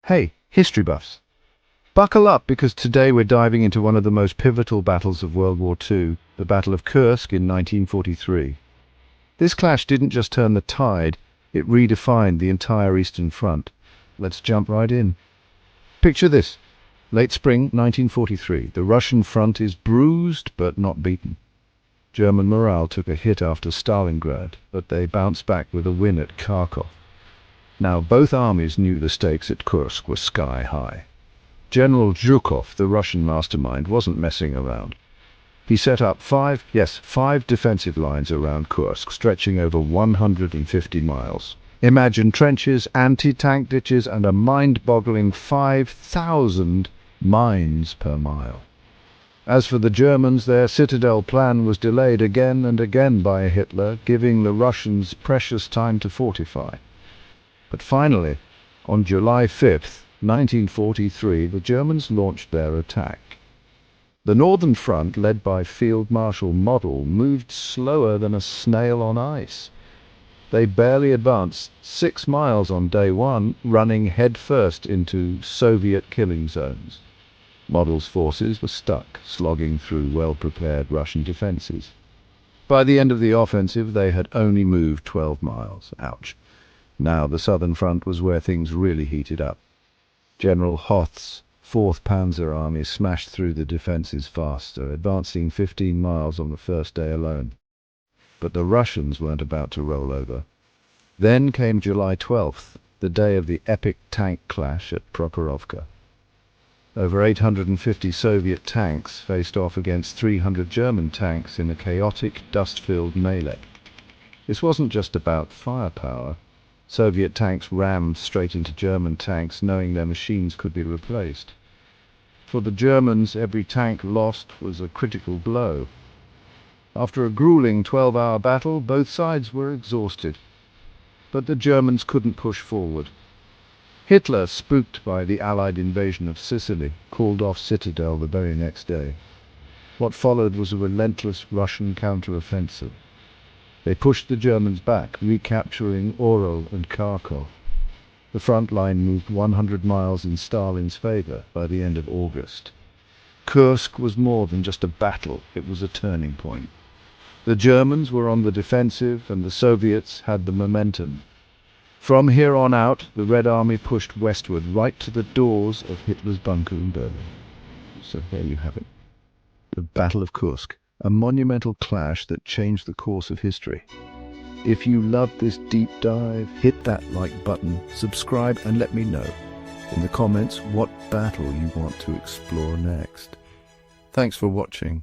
Hey, history buffs, buckle up because today we're diving into one of the most pivotal battles of World War II, the Battle of Kursk in 1943. This clash didn't just turn the tide, it redefined the entire Eastern Front. Let's jump right in. Picture this. Late spring 1943. The Russian front is bruised but not beaten. German morale took a hit after Stalingrad, but they bounced back with a win at Kharkov. Now, both armies knew the stakes at Kursk were sky high. General Zhukov, the Russian mastermind, wasn't messing around. He set up five defensive lines around Kursk, stretching over 150 miles. Imagine trenches, anti-tank ditches, and a mind-boggling 5,000 mines per mile. As for the Germans, their citadel plan was delayed again and again by Hitler, giving the Russians precious time to fortify. But finally, on July 5th, 1943, the Germans launched their attack. The Northern Front, led by Field Marshal Model, moved slower than a snail on ice. They barely advanced 6 miles on day one, running headfirst into Soviet killing zones. Model's forces were stuck, slogging through well-prepared Russian defenses. By the end of the offensive, they had only moved 12 miles. Ouch. Now the Southern Front was where things really heated up. General Hoth's 4th Panzer Army smashed through the defenses faster, advancing 15 miles on the first day alone. But the Russians weren't about to roll over. Then came July 12th, the day of the epic tank clash at Prokhorovka. Over 850 Soviet tanks faced off against 300 German tanks in a chaotic, dust-filled melee. This wasn't just about firepower. Soviet tanks rammed straight into German tanks, knowing their machines could be replaced. For the Germans, every tank lost was a critical blow. After a grueling 12-hour battle, both sides were exhausted. But the Germans couldn't push forward. Hitler, spooked by the Allied invasion of Sicily, called off Citadel the very next day. What followed was a relentless Russian counter-offensive. They pushed the Germans back, recapturing Orel and Kharkov. The front line moved 100 miles in Stalin's favor by the end of August. Kursk was more than just a battle, it was a turning point. The Germans were on the defensive and the Soviets had the momentum. From here on out, the Red Army pushed westward right to the doors of Hitler's bunker in Berlin. So there you have it. The Battle of Kursk, a monumental clash that changed the course of history. If you loved this deep dive, hit that like button, subscribe, and let me know in the comments what battle you want to explore next. Thanks for watching.